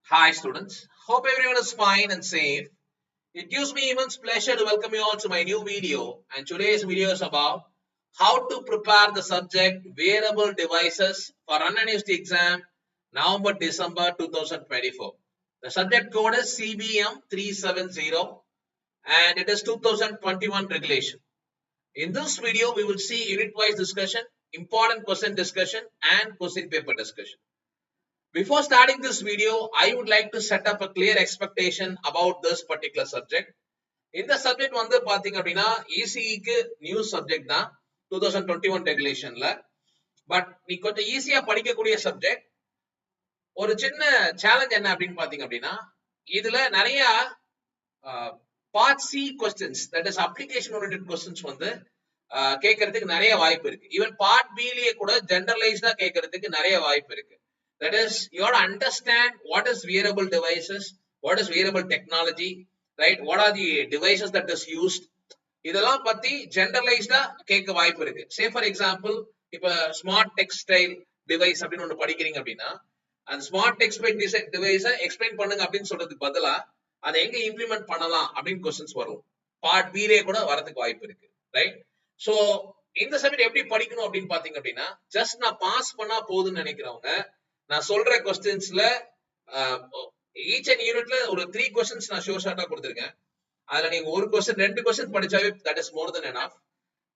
Hi students, hope everyone is fine and safe. It gives me immense pleasure to welcome you all to my new video, and today's video is about how to prepare the subject wearable devices for unannounced exam November-December 2024. The subject code is CBM 370 and it is 2021 regulation. In this video, we will see unit-wise discussion, important question discussion and question paper discussion. Before starting this video, I would like to set up a clear expectation about this particular subject. In the subject வந்து பாத்தீங்க அப்படின்னா ECEக்கு new subject தான் 2021 ரெகுலேஷன்ல. But நீ கொஞ்சம் ஈஸியா படிக்கக்கூடிய subject. ஒரு சின்ன சேலஞ்ச் என்ன அப்படின்னு பாத்தீங்க அப்படின்னா இதுல நிறைய part C questions, that is application oriented questions வந்து கேட்கறதுக்கு நிறைய வாய்ப்பு இருக்கு. ஈவன் பார்ட் பிலயே கூட ஜெனரலைஸ்டா கேட்கறதுக்கு நிறைய வாய்ப்பு இருக்கு. That is, you have to understand what is wearable devices, what is wearable technology, right? What are the devices that is used? இதெல்லாம் பத்தி ஜெனரலைஸ்டா கேட்க வாய்ப்பு இருக்கு. Say for example, இப்ப ஸ்மார்ட் டெக்ஸ்டைல் டிவைஸ் அப்படின்னு ஒண்ணு படிக்கிறீங்க அப்படின்னா அந்த ஸ்மார்ட் டெக்ஸ்டைல் டிவைஸை எக்ஸ்பிளைன் பண்ணுங்க அப்படின்னு சொல்றதுக்கு பதிலா அதை எங்க இம்ப்ளிமெண்ட் பண்ணலாம் அப்படின்னு கொஸ்டின்ஸ் வரும். பார்ட் பிலே கூட வரதுக்கு வாய்ப்பு இருக்கு, ரைட்? சோ இந்த சப்ஜெக்ட் எப்படி படிக்கணும் அப்படின்னு பாத்தீங்க அப்படின்னா ஜஸ்ட் நான் பாஸ் பண்ணா போதும்னு நினைக்கிறவங்க நான் சொல்ற கொஸ்டின்ஸ்ல ஈச் அண்ட் யூனிட்ல ஒரு 3 கொஸ்டின்ஸ் நான் ஷோர் ஷார்ட்டா கொடுத்திருக்கேன். அதுல நீங்க ஒரு கொஸ்டின் 2 கொஸ்டின் படிச்சாவே that is more than enough.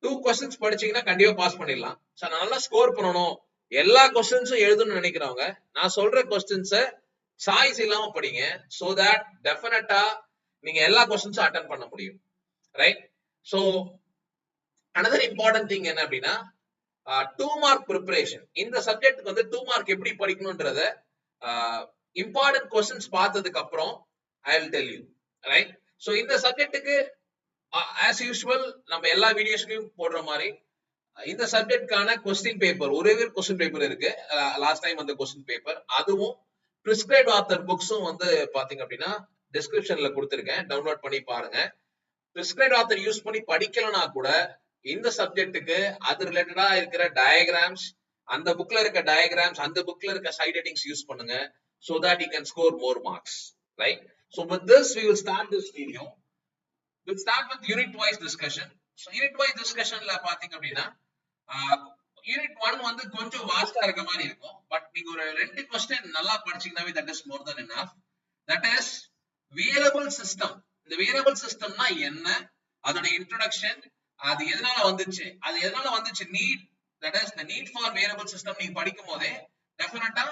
2 questions படிச்சீங்கன்னா கண்டிப்பா பாஸ் பண்ணிடலாம். சோ நல்லா ஸ்கோர் பண்ணணும், எல்லா கொஸ்டின்ஸும் எழுதணும்னு நினைக்கிறவங்க நான் சொல்ற கொஸ்டின்ஸை சாய்ஸ் இல்லாம படிங்க. சோ தட் டெஃபினட்டா நீங்க எல்லா கொஸ்டின்ஸும் அட்டெண்ட் பண்ண முடியும், right? So another important thing என்ன அப்படின்னா 2 மார்க் ப்ரிப்பரேஷன். இந்த சப்ஜெக்ட்டுக்கு வந்து 2 மார்க் எப்படி படிக்கணும்ன்றத இம்பார்ட்டன்ட் கொஸ்டின்ஸ் பார்த்ததுக்கு அப்புறம் I will tell you, right? So இந்த சப்ஜெக்ட்டுக்கு ஆஸ் யூசுவல் நம்ம எல்லா வீடியோஸ்லயும் போடுற மாதிரி இந்த சப்ஜெக்ட்கான கொஸ்டின் பேப்பர் ஒரே ஒரு கொஸ்டின் பேப்பர் இருக்கு. லாஸ்ட் டைம் அந்த கொஸ்டின் பேப்பர் அதுவும் பிரிஸ்கிரைப்ட் ஆத்தர் புக்ஸும் வந்து பாத்தீங்க அப்படின்னா டிஸ்கிரிப்ஷன்ல கொடுத்திருக்கேன், டவுன்லோட் பண்ணி பாருங்க. பிரிஸ்கிரைப்ட் ஆத்தர் யூஸ் பண்ணி படிக்கலனா கூட இந்த சப்ஜெக்ட்டுக்கு அது ரிலேட்டடா இருக்கிற டயகிராம்ஸ், அந்த புக்ல இருக்க டயகிராம்ஸ், அந்த புக்ல இருக்க சைட் ஹெட்டிங்ஸ் யூஸ் பண்ணுங்க so that you can score more marks, right? So with this we will start this video. We'll start with unit wise discussion. So unit wise discussionல பாத்தீங்க அப்படின்னா யூனிட் 1 வந்து கொஞ்சம் வாஸ்டா இருக்க மாதிரி இருக்கும். பட் நீங்க ஒரு 2 क्वेश्चन நல்லா படிச்சீங்கனாவே that is more than enough. That is wearable system. இந்த wearable systemனா என்ன, அதோட இன்ட்ரோடக்ஷன், அது எதனால வந்துச்சு need, that is the need for wearable system நீங்க படிக்கும் போதே டெஃபினட்டா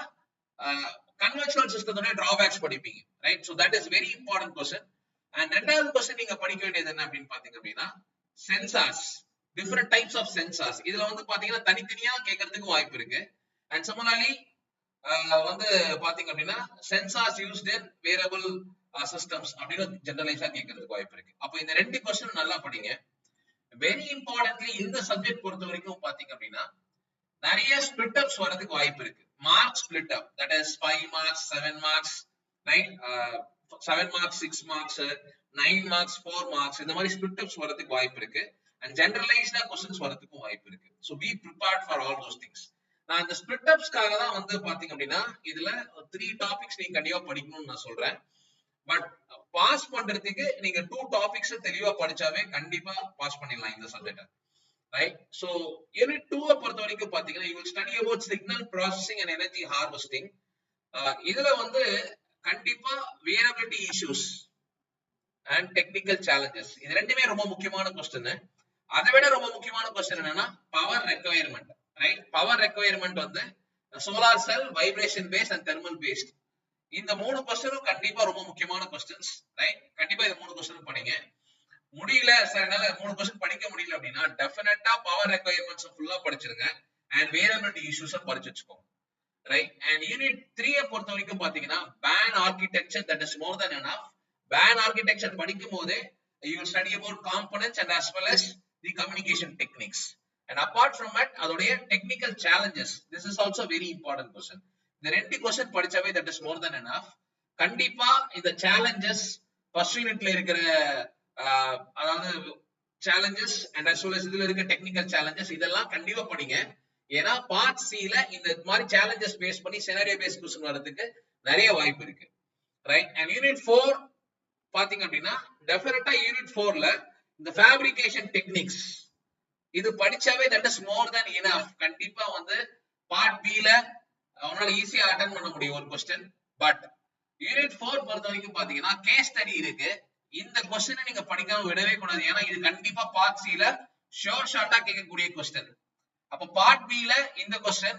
கன்வென்ஷனல் சிஸ்டத்தோட டிராபேக்ஸ் படிப்பீங்க, right? So that is very important question. And ரெண்டாவது क्वेश्चन நீங்க படிக்க வேண்டியது என்ன அப்படின்னு பாத்தீங்க அப்படின்னா sensors, different types of sensors. இதுல வந்து பாத்தீங்கன்னா தனித்தனியா கேட்கறதுக்கு வாய்ப்பு இருக்கு. அண்ட் சிமிலர்லி வந்து பாத்தீங்க அப்படின்னா sensors used in wearable systems அப்படின்னு ஜெனரலைஸா கேட்கறதுக்கு வாய்ப்பு இருக்கு. அப்ப இந்த 2 क्वेश्चन நல்லா படிங்க. வெரி இம்பார்ட்டன்ட்லி இந்த சப்ஜெக்ட் பொறுத்த வரைக்கும் பாத்தீங்க அப்படின்னா நிறைய ஸ்பிளிட் அப்ஸ் வரதுக்கு வாய்ப்பு இருக்கு. Mark split up, that is 5 marks, 7 marks, right? 7 marks, 6 marks, 9 marks, 4 marks, இந்த மாதிரி ஸ்பிளிட் அப்ஸ் வரதுக்கு வாய்ப்பு இருக்கு. அண்ட் ஜெனரலைஸ்டா क्वेश्चंस வரதுக்கும் வாய்ப்பு இருக்கு. So be prepared for all those things. நான் இந்த ஸ்பிளிட் அப்ஸ்க்காக தான் வந்து பாத்தீங்க அப்படின்னா இதுல 3 டாபிக்ஸ் நீங்க கண்டிப்பா படிக்கணும்னு நான் சொல்றேன். பட் பாஸ் பண்றதுக்கு நீங்க 2 டாபிக்ஸ் தெளிவா படிச்சாவே கண்டிப்பா பாஸ் பண்ணிடலாம் இந்த சப்ஜெக்ட், ரைட்? சோ யூனிட் 2 பொறுத்த வரைக்கும் பாத்தீங்கன்னா you will study about signal processing and energy harvesting. இதுல வந்து கண்டிப்பா wearability issues and technical challenges, இது ரெண்டுமே ரொம்ப முக்கியமான क्वेश्चन. அதை விட ரொம்ப முக்கியமான क्वेश्चन என்னன்னா power requirement, right? Power requirement வந்து solar cell, vibration based and thermal based. இந்த 3 क्वेश्चனும் கண்டிப்பா ரொம்ப முக்கியமான क्वेश्चंस, ரைட்? கண்டிப்பா இந்த 3 क्वेश्चन படிங்க. முடியல சார் என்னால 3 क्वेश्चन படிக்க முடியல அப்படின்னா டெஃபினட்டா பவர் ரெக்வயர்மெண்ட்ஸ் ஃபுல்லா படிச்சிருங்க அண்ட் வேரியபிலிட்டி இஷ்யூஸ் படிச்சு வச்சுக்கோங்க, ரைட்? அண்ட் யூனிட் 3 பொறுத்த வரைக்கும் பாத்தீங்கன்னா BAN architecture, that is more than enough. BAN architecture படிக்கும் போதே you will study about components and as well as the communication techniques. And apart from that அதோடைய technical challenges, this is also very important question. இந்த 2 question படிச்சாவே that is more than enough. கண்டிப்பா இந்த challenges first யூனிட்ல இருக்கிற அதாவது challenges and as well as இதுல இருக்க technical challenges இதெல்லாம் கண்டிப்பா படிங்க. ஏன்னா பார்ட் சி ல இந்த மாதிரி challenges பேஸ் பண்ணி scenario based क्वेश्चन வரதுக்கு நிறைய வாய்ப்பு இருக்கு. ரைட். அண்ட் யூனிட் 4 பாத்தீங்க அப்படின்னா டெஃபினட்டா யூனிட் 4ல இந்த ஃபேப்ரிகேஷன் டெக்னிக்ஸ் இது படிச்சாவே that is more than enough. கண்டிப்பா வந்து பார்ட் பி ல அவனால ஈஸியா அட்டெண்ட் பண்ண முடியும் ஒரு क्वेश्चन. பட் யூனிட் 4 பொறுத்த வரைக்கும் பாத்தீங்கன்னா கேஸ் ஸ்டடி இருக்கு. இந்த क्वेश्चन நீங்க படிக்காம விடவே கூடாது. ஏன்னா இது கண்டிப்பா பார்ட் சி ல ஷோர் ஷார்ட்டா கேட்கக்கூடிய क्वेश्चन. அப்ப பார்ட் பி ல இந்த क्वेश्चन.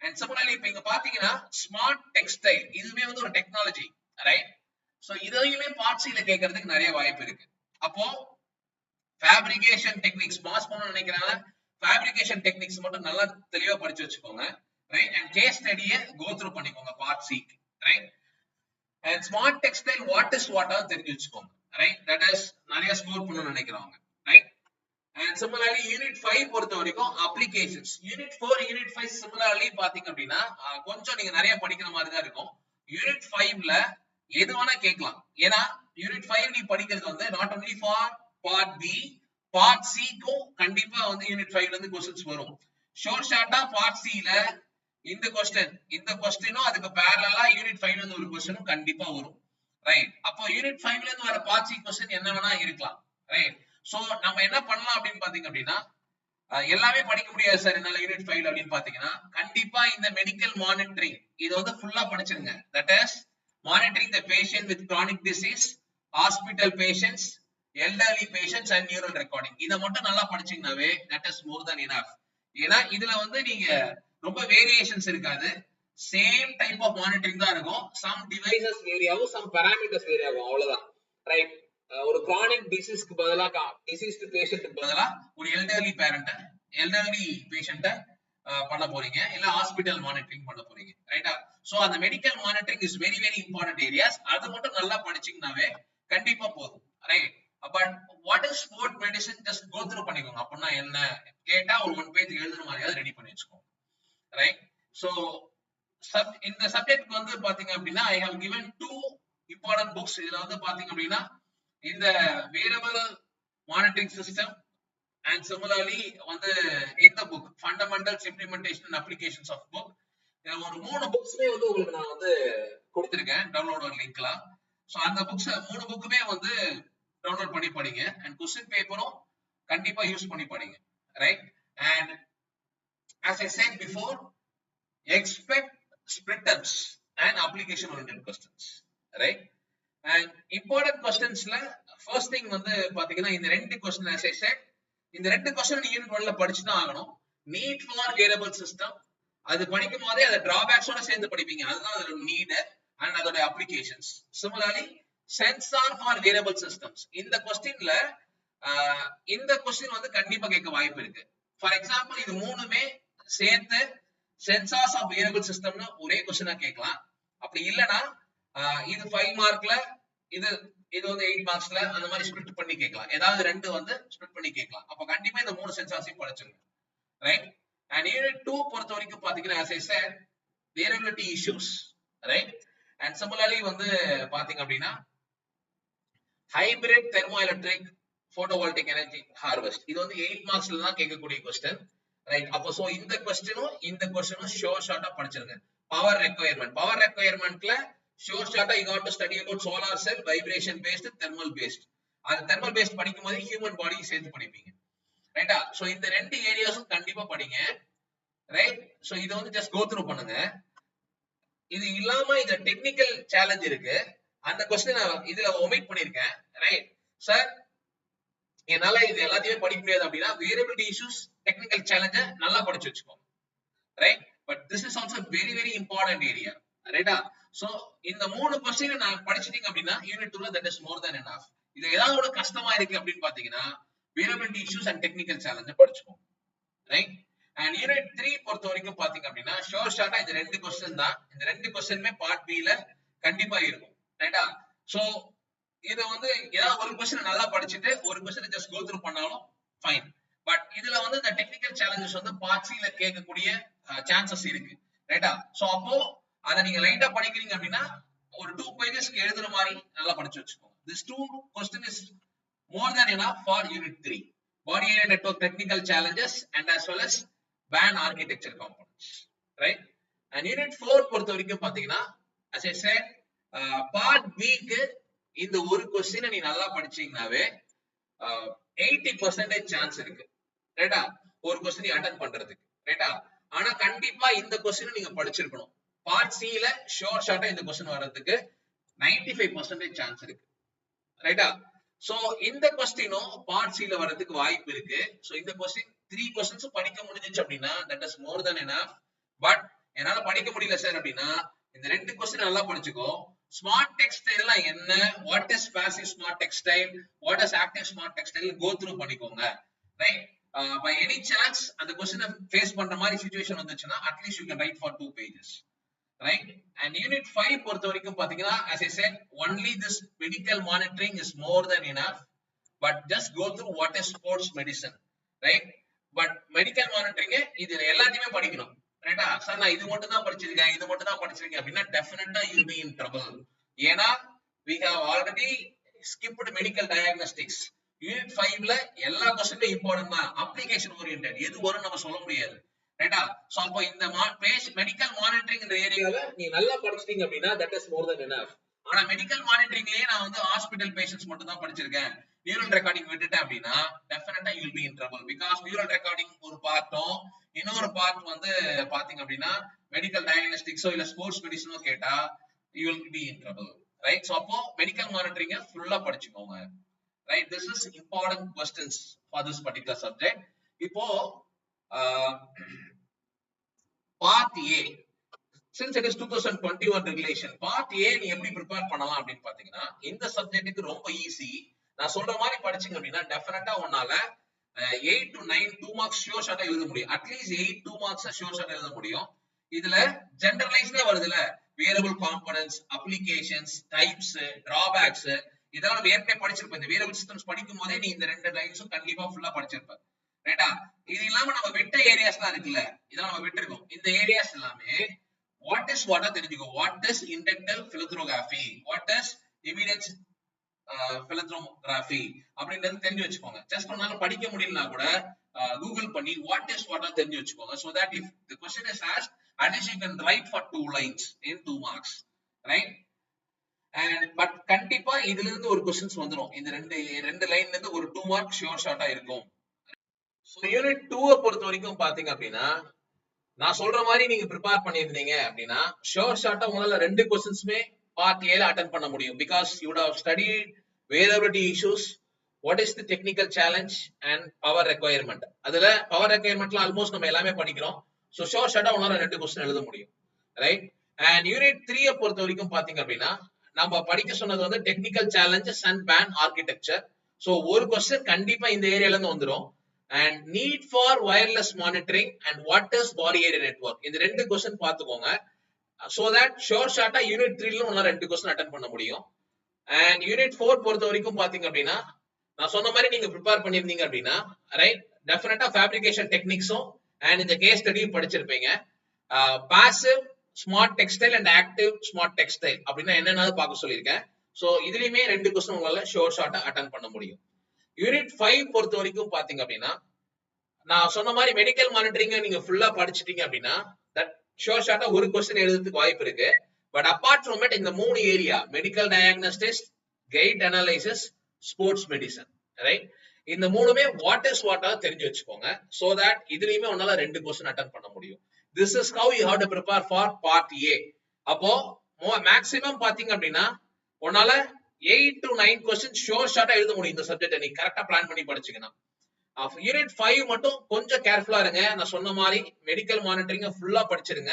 அண்ட் சிமிலர்லி இப்ப இங்க பாத்தீங்கன்னா ஸ்மார்ட் டெக்ஸ்டைல் இதுவே வந்து ஒரு டெக்னாலஜி, ரைட்? சோ இதையுமே பார்ட் சி ல கேட்கறதுக்கு நிறைய வாய்ப்பு இருக்கு. அப்போ ஃபேப்ரிகேஷன் டெக்னிக்ஸ் பாஸ் பண்ணனும் நினைக்கிறாங்க, ஃபேப்ரிகேஷன் டெக்னிக்ஸ் மட்டும் நல்லா தெளிவா படிச்சு வச்சுக்கோங்க, ரைட்? அண்ட் கேஸ் ஸ்டடியை கோ த்ரூ பண்ணிக்கோங்க part C, right? And smart textile what is what are தெரிஞ்சு வச்சுக்கோங்க, ரைட்? தட் இஸ் நிறைய ஸ்கோர் பண்ணனும் நினைக்கிறவங்க, ரைட்? அண்ட் சிமிலர்லி யூனிட் 5 பொறுத்த வரைக்கும் அப்ளிகேஷன்ஸ். யூனிட் 4 யூனிட் 5 சிமிலர்லி பாத்தீங்க அப்படின்னா கொஞ்சம் நீங்க நிறைய படிக்கிற மாதிரி தான் இருக்கும். யூனிட் 5ல எது வேணா கேட்கலாம். ஏன்னா யூனிட் 5 நீ படிக்கிறது வந்து not only for part B, part C க்கும் கண்டிப்பா வந்து யூனிட் 5ல இருந்து क्वेश्चंस வரும். ஷோர் ஷார்ட்டா பார்ட் சி ல இந்த क्वेश्चनனும் அதுக்கு parallel யூனிட் 5ல இருந்து ஒரு क्वेश्चनும் கண்டிப்பா வரும், ரைட்? அப்போ யூனிட் 5ல இருந்து வர பார்ட் சி क्वेश्चन என்ன வேணா இருக்கலாம், ரைட்? சோ நம்ம என்ன பண்ணலாம் அப்படின்னு பாத்தீங்க அப்படின்னா எல்லாமே படிக்க முடியாது சார் என்னால யூனிட் 5 அப்படின்னு பாத்தீங்கன்னா கண்டிப்பா இந்த மெடிக்கல் மானிட்டரிங் இது வந்து ஃபுல்லா படிச்சிருங்க. That is monitoring the patient with chronic disease, hospital patients, elderly patients and neural recording இத மட்டும் நல்லா படிச்சீங்கனாவே that is more than enough. ஏன்னா இதுல வந்து நீங்க ரொம்ப வேரியேஷன்ஸ் இருக்காது, சேம் டைப் ஆஃப் மானிட்டரிங் தான் இருக்கும். some devices vary ஆகும், some parameters vary ஆகும், அவ்வளவுதான், ரைட்? ஒரு chronic diseaseக்கு பதிலா diseased patientக்கு பதிலா ஒரு elderly patient பண்ண போறீங்க, இல்ல ஹாஸ்பிடல் மானிட்டரிங் பண்ண போறீங்க, ரைட்டா? சோ அந்த medical monitoring is very very important areas. அது மட்டும் நல்லா படிச்சீங்கனாவே கண்டிப்பா போதும், right? But what is sport medicine just go through பண்ணிக்கோங்க. அப்படின்னா என்ன கேட்டா ஒரு 1 பேஜ் எழுதுற மாதிரியாவது ரெடி பண்ணி வச்சுக்கோங்க, ரைட்? சோ இந்த சப்ஜெக்ட்க்கு வந்து பாத்தீங்க அப்படின்னா I have given 2 important books. இதுல வந்து பாத்தீங்க அப்படின்னா இந்த wearable monitoring system and similarly வந்து இந்த book fundamentals implementation and applications of book ஒரு 3 புக்ஸ்மே வந்து உங்களுக்கு நான் வந்து கொடுத்திருக்கேன் டவுன்லோட் லிங்க்ல. சோ அந்த புக்ஸ் 3 புக்குமே வந்து டவுன்லோட் பண்ணி படிங்க. அண்ட் क्वेश्चन பேப்பரும் கண்டிப்பா யூஸ் பண்ணி படிங்க, right? And as I said before, expect split ups and application oriented questions, right? And important questionsல first thing வந்து பாத்தீங்கன்னா இந்த ரெண்டு क्वेश्चन as I said இந்த ரெண்டு क्वेश्चन நீங்க யூனிட் 1ல படிச்சு தான் ஆகணும். நீட் ஃபார் வேரியபிள் சிஸ்டம் அது படிக்கும் போதே அத டிராபேக்ஸோட சேர்ந்து படிப்பீங்க, அதுதான் அதோட நீட் அண்ட் அதோட applications. Similarly sensor for variable systems இந்த क्वेश्चनல இந்த क्वेश्चन வந்து கண்டிப்பா கேட்க வாய்ப்பு இருக்கு. ஃபார் எக்ஸாம்பிள் இது மூணுமே சேர்த்து சென்சார்ஸ் ஆஃப் வேரியபிள் சிஸ்டம்னு ஒரே क्वेश्चन கேட்கலாம். அப்படி இல்லனா இது 5 மார்க்ல இது வந்து 8 மார்க்ஸ்ல அந்த மாதிரி ஸ்ப்ளிட் பண்ணி கேட்கலாம். ஏதாவது ரெண்டு வந்து ஸ்ப்ளிட் பண்ணி கேட்கலாம். அப்ப கண்டிப்பா இந்த மூணு சென்சார்ஸையும் படிச்சிருங்க, ரைட்? அண்ட் யூனிட் 2 பொறுத்த வரைக்கும் பாத்தீங்கன்னா as I said variability issues, right? And similarly வந்து பாத்தீங்க அப்படின்னா ஹைபிரிட் தெர்மோஎலக்ட்ரிக் போட்டோவோல்டிக் எனர்ஜி ஹார்வெஸ்ட் இது வந்து 8 மார்க்ஸ்ல தான் கேட்கக்கூடிய क्वेश्चन, ரைட்? அப்போ சோ இந்த क्वेश्चनும் ஷோர் ஷார்ட்டா படிச்சிருங்க. பவர் ரெக்வயர்மெண்ட்ல sure short you got to study about solar cell, vibration based, thermal based. அந்த thermal based படிக்கும்போது human body சேர்த்து படிப்பீங்க, ரைட்டா? சோ இந்த ரெண்டு ஏரியாஸும் கண்டிப்பா படிங்க, ரைட்? சோ இத வந்து just go through பண்ணுங்க. இது இல்லாம இந்த டெக்னிக்கல் சேலஞ்ச் இருக்கு, அந்த क्वेश्चन இதுல ஒமிட் பண்ணிருக்கேன், ரைட்? சார் என்னால இது எல்லாத்தையும் படிக்க முடியாது அப்படினா வேரியபிலிட்டி இஷ்யூஸ் டெக்னிக்கல் சேலஞ்ச நல்லா படிச்சு வெச்சுக்கோங்க, right? But this is also very very important area, ரைட்டா? சோ இந்த மூணு क्वेश्चन நான் படிச்சிட்டீங்க அப்படினா unit 2ல that is more than enough. இது ஏதாவது ஒரு கஷ்டமா இருக்கு அப்படினு பாத்தீங்கன்னா வேரியபிலிட்டி இஷ்யூஸ் அண்ட் டெக்னிக்கல் சேலஞ்ச படிச்சுக்கோங்க, ரைட்? அண்ட் யூனிட் 3 பொறுத்த வரைக்கும் பாத்தீங்க அப்படினா ஷோர் ஷார்ட்டா இந்த ரெண்டு क्वेश्चन தான். இந்த ரெண்டு क्वेश्चनமே பார்ட் பி ல கண்டிப்பா இருக்கும், ரைட்டா? சோ இது வந்து ஏதாவது ஒரு क्वेश्चन நல்லா படிச்சிட்டு ஒரு क्वेश्चन ஜஸ்ட் கோ த்ரூ பண்ணாலும் ஃபைன். பட் இதுல வந்து இந்த டெக்னிக்கல் சேலஞ்சஸ் வந்து பார்ட் சி ல கேட்கக்கூடிய சான்சஸ் இருக்கு, ரைட்டா? சோ அப்போ அத நீங்க லைட்டா படிக்கிறீங்க அப்படினா ஒரு 2 பேजेसக்கு எழுதுற மாதிரி நல்லா படிச்சு வெச்சுக்கோங்க. This 2 question is more than enough for unit 3 body area network technical challenges and as well as WAN architecture components, right? And unit 4 பொறுத்த வரைக்கும் பாத்தீங்கன்னா as I said பார்ட் பிக்கு இந்த ஒரு கொஸ்டினை நீ நல்லா படிச்சீங்கன்னாவே 80% சான்ஸ் இருக்கு, ரைட்டா, ஒரு கொஸ்டின் நீ அட்டன் பண்றதுக்கு, ரைட்டா. ஆனா கண்டிப்பா இந்த கொஸ்டின் நீங்க படிச்சிருக்கணும். பார்ட் சில ஷோர் ஷார்ட்டா இந்த கொஸ்டின் வர்றதுக்கு 95% சான்ஸ் இருக்கு, ரைட்டா. சோ இந்த கொஸ்டினும் பார்ட் சில வர்றதுக்கு வாய்ப்பு இருக்கு. சோ இந்த கொஸ்டின் 3 கொஸ்டின்ஸ் படிக்க முடிஞ்சிச்சு அப்படின்னா that is more than enough. But என்னால படிக்க முடியல சார் அப்படின்னா இந்த 2 கொஸ்டின் நல்லா படிச்சுக்கோ. ஸ்மார்ட் டெக்ஸ்டைல் என்ன, what is passive smart textile, what is active smart textile go through பண்ணிக்கோங்க, ரைட். பை எனி சான்ஸ் அந்த கொஸ்டினை ஃபேஸ் பண்ற மாதிரி சிச்சுவேஷன் வந்துச்சுன்னா at least you can write for 2 pages, right. And unit 5 பொறுத்த வரைக்கும் பாத்தீங்கன்னா as I said only this medical monitoring is more than enough, but just go through what is sports medicine, right. But medical monitoring இது எல்லாத்தையுமே படிக்கணும், ரைட்டா. Sir நான் இது மட்டும் தான் படிச்சிருக்கேன், இது மட்டும் தான் படிச்சிருக்கேன் அப்படின்னா definitely you be in trouble. ஏன்னா we have already skipped medical diagnostics. Unit 5ல எல்லா கொஸ்டினும் இம்பார்ட்டன்ட் தான், அப்ளிகேஷன் ஓரியன்டட் எது வரும் நம்ம சொல்ல முடியாது, ரைட்டா. சோ அப்போ இந்த மெடிக்கல் மானிட்டரிங் இந்த ஏரியாவை நீ நல்லா படிச்சிட்டீங்க அப்படின்னா that is more than enough. ஆனா மெடிக்கல் மானிட்டரிங்லயே நான் வந்து ஹாஸ்பிடல் பேஷண்ட்ஸ் மட்டும் தான் படிச்சிருக்கேன், நியூரல் ரெக்கார்டிங் விட்டுட்டேன் அப்படின்னா definitely you will be in trouble. Because neural recording ஒரு பார்ட்டும் இன்னொரு பார்ட் வந்து பாத்தீங்க அப்படின்னா மெடிக்கல் டயக்னோஸ்டிக்ஸோ இல்ல ஸ்போர்ட்ஸ் மெடிசனோ கேட்டா you will be in trouble, right. So அப்போ மெடிக்கல் மானிட்டரிங்க ஃபுல்லா படிச்சுக்கோங்க, right. This is important questions for this particular subject. இப்போ part A, since it is 2021 regulation, part A நீ எப்படி prepare பண்ணலாம் அப்படின்னு பாத்தீங்கன்னா இந்த சப்ஜெக்ட்டுக்கு ரொம்ப ஈஸி. நான் சொல்ற மாதிரி படிச்சீங்க அப்படின்னா டெஃபினட்டா உன்னால 8 to 9 2 marks ஷோர் ஷார்ட்டா எழுத முடியும். அட்லீஸ்ட் 8 2 marks ஷோர் ஷார்ட்டா எழுத முடியும். இதுல ஜெனரலைஸ்டா வருதுல, variable components, applications, types, drawbacks, இதெல்லாம் நம்ம ஏற்கனவே படிச்சிருப்போம். இந்த வேரியபிள் சிஸ்டம்ஸ் படிக்கும் போதே நீ இந்த 2 லைன்ஸும் கண்டிப்பா ஃபுல்லா படிச்சிருப்ப, ரைட்டா. இது இல்லாம நம்ம விட்ட ஏரியாஸ்லாம் இருக்குல்ல, இதெல்லாம் நம்ம விட்டுருக்கோம். இந்த ஏரியாஸ் எல்லாமே வாட் இஸ் வாட்டா தெரிஞ்சுக்கோ. வாட் இஸ் இண்டக்டல் பிலித்ரோகிராஃபி, வாட் இஸ் இமிடன்ஸ் பிலித்ரோகிராஃபி அப்படின்றது தெரிஞ்சு வச்சுக்கோங்க. ஜஸ்ட் ஒன்னால படிக்க முடியலனா கூட கூகுள் பண்ணி வாட் இஸ் வாட்டா தெரிஞ்சு வச்சுக்கோங்க. so that if the question is asked at least you can write for 2 lines in 2 marks, right. And but கண்டிப்பா இதுல இருந்து ஒரு क्वेश्चंस வந்துரும். இந்த ரெண்டு லைன்ல இருந்து ஒரு 2 mark ஷோர் ஷார்ட்டா இருக்கும். சோ யூனிட் 2 பொறுத்த வரைக்கும் பாத்தீங்க அப்படின்னா நான் சொல்ற மாதிரி நீங்க ப்ரிப்பேர் பண்ணிருந்தீங்க அப்படின்னா ஷோர் ஷார்ட்டா உங்களால 2 क्वेश्चंसமே பார்ட் ஏல அட்டெண்ட் பண்ண முடியும். because you would have studied variability issues, what is the technical challenge and power requirement. அதுல பவர் ரெக்யர்மென்ட்ல ஆல்மோஸ்ட் நம்ம எல்லாமே படிக்கிறோம். சோ ஷோர் ஷார்ட்டா உங்களால 2 क्वेश्चन எழுத முடியும், ரைட். and யூனிட் 3 பொறுத்த வரைக்கும் பாத்தீங்க அப்படின்னா நம்ம படிக்க சொன்னது வந்து technical challenges and pan architecture. So ஒரு क्वेश्चन கண்டிப்பா இந்த ஏரியால இருந்து வந்துரும். and need for wireless monitoring and what is body area network, இந்த 2 क्वेश्चन பாத்துக்கோங்க. so that ஷோர் ஷார்ட்டா யூனிட் 3ல உங்களால 2 क्वेश्चन அட்டெண்ட் பண்ண முடியும். and யூனிட் 4 பொறுத்த வரைக்கும் பாத்தீங்க அப்படின்னா நான் சொன்ன மாதிரி நீங்க ப்ரிப்பேர் பண்ணிருந்தீங்க அப்படின்னா ரைட் டெஃபினட்டா ஃபேப்ரிகேஷன் டெக்னிக்ஸும் அண்ட் இந்த கேஸ் ஸ்டடியும் படிச்சிருப்பீங்க. Passive smart textile and active smart textile அப்படின்னா என்னன்னு பார்க்க சொல்லியிருக்கேன். சோ இதுலயுமே 2 क्वेश्चन உங்களால ஷோர் ஷார்ட்டா அட்டெண்ட் பண்ண முடியும். யூனிட் 5 பொறுத்த வரைக்கும் பாத்தீங்க அப்படின்னா நான் சொன்ன மாதிரி மெடிக்கல் மானிட்டரிங் நீங்க ஃபுல்லா படிச்சிட்டீங்க அப்படின்னா தட் ஷோர் ஷார்ட்டா ஒரு क्वेश्चन எழுதுறதுக்கு வாய்ப்பு இருக்கு. பட் அபார்ட் ஃப்ரம் இட் இந்த 3 area medical diagnostics, guide analysis, sports medicine, right, இந்த மூணுமே வாட் இஸ் வாட்டா தெரிஞ்சு வச்சுக்கோங்க. சோ தட் இதுலயுமே உன்னால 2 क्वेश्चन அட்டெண்ட் பண்ண முடியும். this is how you have to prepare for part A. அப்போ மேக்ஸிமம் பாத்தீங்க அப்படின்னா உன்னால 8 to 9 क्वेश्चन ஷோர் ஷார்ட்டா எழுத முடியும் இந்த சப்ஜெக்ட் நீ கரெக்ட்டா பிளான் பண்ணி படிச்சீங்கன்னா. யூனிட் 5 மட்டும் கொஞ்சம் கேர்ஃபுல்லா இருங்க. நான் சொன்ன மாதிரி மெடிக்கல் மானிட்டரிங் ஃபுல்லா படிச்சிருங்க.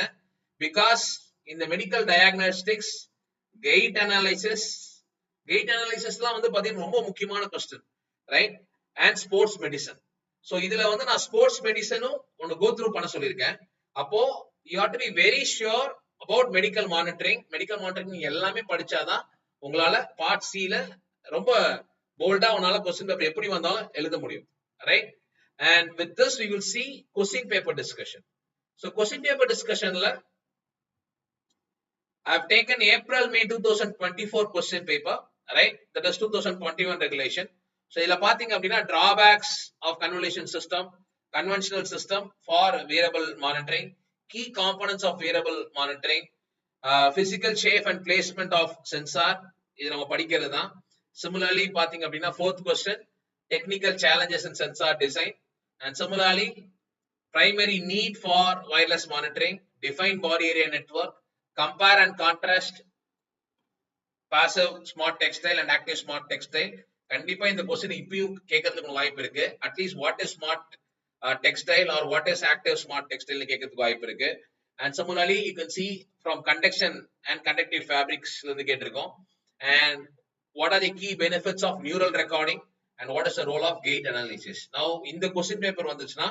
பிகாஸ் இந்த மெடிக்கல் டயக்னோஸ்டிக்ஸ், கைட் அனாலிசிஸ்லாம் வந்து பாத்தீங்கன்னா ரொம்ப முக்கியமான question, right. And sports medicine. So இதுல வந்து நான் ஸ்போர்ட்ஸ் மெடிசனும் ஒன்னு கோ த்ரூ பண்ண சொல்லியிருக்கேன். அப்போ you have to be very sure about medical monitoring. Medical monitoring எல்லாமே படிச்சாதான் உங்களால பார்ட் சில ரொம்ப போல்டா உன்னால क्वेश्चन பேப்பர் எப்படி வந்தாலும் எழுத முடியும், right. and with this we will see question paper discussion. so question paper discussionல I have taken April May 2024 question paper, right, that is 2021 regulation. so இதல பாத்தீங்க அப்படினா drawbacks of conventional system for variable monitoring, key components of variable monitoring, physical shape and placement of sensor இது நம்ம படிக்கிறது தான். Similarly பாத்தீங்க அப்படின்னா fourth question technical challenges in sensor design, and similarly primary need for wireless monitoring, define body area network, compare and contrast passive smart textile and active smart textile. கண்டிப்பா இந்த question இப்பயும் கேட்கிறதுக்கு வாய்ப்பு இருக்கு. At least what is smart textile or what is active smart textile னு கேட்கிறதுக்கு வாய்ப்பு இருக்கு. And similarly you can see from conduction and conductive fabrics ல இருந்து கேட்டிருக்கோம். And what are the key benefits of neural recording and what is the role of gait analysis. Now இந்த question paper வந்துச்சுனா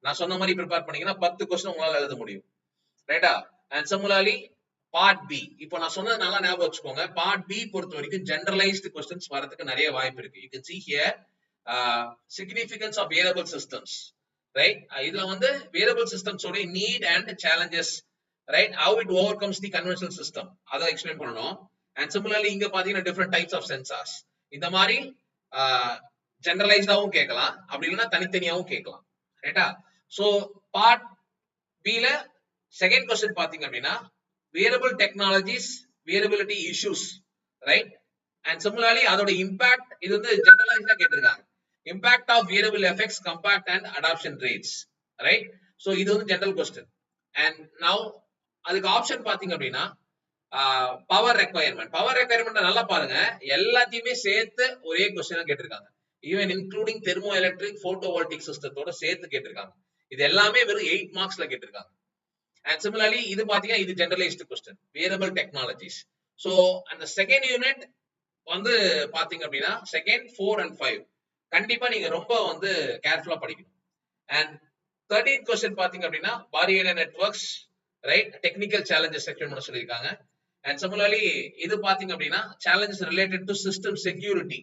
நான் சொன்ன மாதிரி ப்ரிப்பேர் பண்ணீங்கன்னா 10 question உங்களால எழுத முடியும். ரைட்டா? And similarly part B, இப்போ நான் சொன்னது நல்லா ஞாபகம் வச்சுக்கோங்க. part B பொறுத்த வரைக்கும் generalized questions வரதுக்கு நிறைய வாய்ப்பு இருக்கு. You can see here significance of wearable systems, right? இதுல வந்து wearable systems ஓட need and challenges, right? How it overcomes the conventional system அத எக்ஸ்பிளைன் பண்ணனும். And similarly இங்க பாத்தீங்கன்னா different types of sensors. இந்த மாதிரி generalized-ஆவும் கேட்கலாம், அப்படி இல்லனா தனித்தனியாவும் கேட்கலாம். ரைட்டா? சோ part B ல செகண்ட் क्वेश्चन பாத்தீங்க அப்படினா wearable technologies, wearability issues, right? And similarly அதோட impact இது வந்து generalized-ஆ கேட்டிருக்காங்க. Impact of wearable effects, compact and adoption rates, right? So இது வந்து general question. And now அதுக்கு ஆப்ஷன் பாத்தீங்க அப்படினா பவர் ரெக்வயர்மெண்ட். பவர் ரெக்வயர்மெண்ட் நல்லா பாருங்க, எல்லாத்தையுமே சேர்த்து ஒரே क्वेश्चन கேட்டிருக்காங்க. ஈவன் இன்க்ளூடிங் தெர்மோ எலக்ட்ரிக் போட்டோவோல்டிக் சிஸ்டத்தோட சேர்த்து கேட்டிருக்காங்க. இது எல்லாமே வெறும் 8 மார்க்ஸ்ல கேட்டிருக்காங்க. And similarly இது பாத்தீங்கன்னா இது generalized question, wearable technologies. So அந்த செகண்ட் யூனிட் வந்து பாத்தீங்க அப்படின்னா செகண்ட் 4 and 5 கண்டிப்பா நீங்க ரொம்ப வந்து கேர்ஃபுல்லா படிக்கணும். And 13th question பாத்தீங்க அப்படின்னா body area networks, right? Technical challenges section பண்ண சொல்லிருக்காங்க. And similarly இது பாத்தீங்க அப்படின்னா challenges related to system security,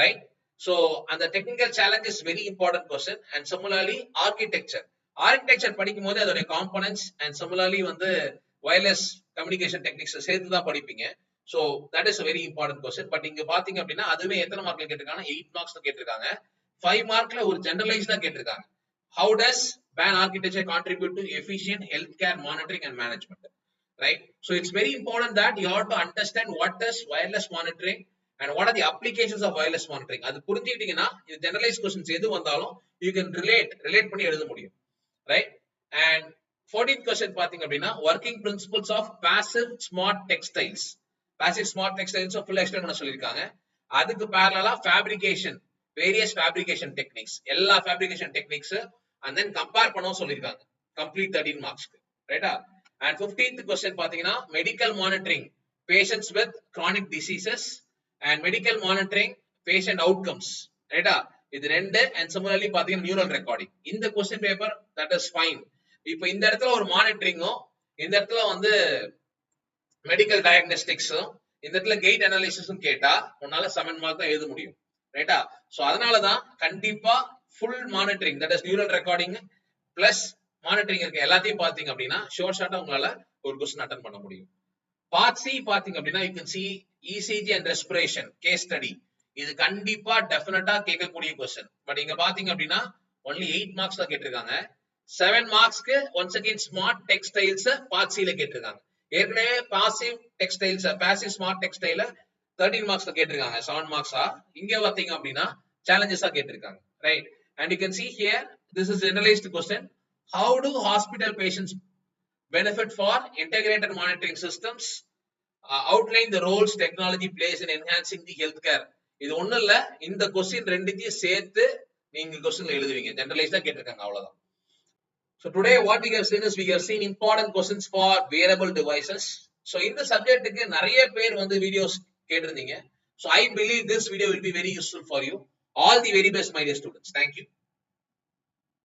right? So and the technical challenge is very important question. And similarly architecture படிக்கும்போது அதோட காம்போனன்ட்ஸ் and similarly வந்து wireless communication techniques சேர்த்து தான் படிப்பீங்க. So that is a very important question. But இங்க பாத்தீங்க அப்படின்னா அதுவே எத்தனை மார்க்ல கேட்டிருக்காங்க? 8 மார்க்ஸ்ல கேட்டிருக்காங்க. 5 மார்க்ல ஒரு ஜெனரலைஸ்டா கேட்டிருக்காங்க. How does WAN architecture contribute to efficient healthcare monitoring and management, right? So it's very important that you have to understand what is wireless monitoring and what are the applications of wireless monitoring. அது புரிஞ்சிட்டீங்கன்னா இது generalised questions எது வந்தாலும் you can relate பண்ணி எழுத முடியும், right? And 14th question பாத்தீங்க அப்படின்னா working principles of passive smart textiles. passive smart textiles full explain பண்ண சொல்லிருக்காங்க. அதுக்கு parallel fabrication, various fabrication techniques, எல்லா fabrication techniques and then compare பண்ணவும் சொல்லிருக்காங்க. complete 13 marks, ரைட்டா? And 15th question பாத்தீங்கன்னா medical monitoring patients with chronic diseases and medical monitoring patient outcomes, ரைட்டா? இது ரெண்டு. and similarly பாத்தீங்கன்னா neural recording. இந்த question paper that is fine. இப்போ இந்த இடத்துல ஒரு மானிட்டரிங்கும் இந்த இடத்துல வந்து மெடிக்கல் டயக்னோஸ்டிக்ஸும் இந்த இடத்துல கெயிட் அனாலிசிஸும் கேட்டா உன்னால 7 மார்க் தான் எழுத முடியும், ரைட்டா? சோ அதனாலதான் கண்டிப்பா full monitoring that is neural recording plus monitoring இருக்க எல்லாத்தையும் பாத்தீங்க அப்படின்னா ஷோர்ட் ஷார்ட்டா உங்களால ஒரு क्वेश्चन அட்டெண்ட் பண்ண முடியும். பார்ட் சி பாத்தீங்க அப்படின்னா you can see ECG and respiration case study. இது கண்டிப்பா டெஃபினட்டா கேட்கக்கூடிய क्वेश्चन. பட் இங்க பாத்தீங்க அப்படின்னா only 8 மார்க்ஸ் தான் கேட்டிருக்காங்க. 7 மார்க்ஸ்க்கு once again smart textiles part C ல கேட்டிருக்காங்க. ஏற்கனவே passive smart textile 13 மார்க்ஸ்ல கேட்டிருக்காங்க, 7 மார்க்ஸா. இங்க பாத்தீங்க அப்படின்னா challenges-ஆ கேட்டிருக்காங்க, right? And you can see here this is generalized question. How do hospital patients benefit for integrated monitoring systems? Outline the roles technology plays in enhancing the healthcare. இது ஒண்ணும் இல்ல, இந்த question ரெண்டுத்தையும் சேர்த்து நீங்க क्वेश्चनல எழுதுவீங்க. ஜெனரலைஸ்டா கேட்டிருக்காங்க, அவ்வளவுதான். So today what we have seen is we have seen important questions for wearable devices. So இந்த சப்ஜெக்ட்டுக்கு நிறைய பேர் வந்து வீடியோஸ் கேட்டிருந்தீங்க. So I believe this video will be very useful for you. All the very best my dear students. Thank you.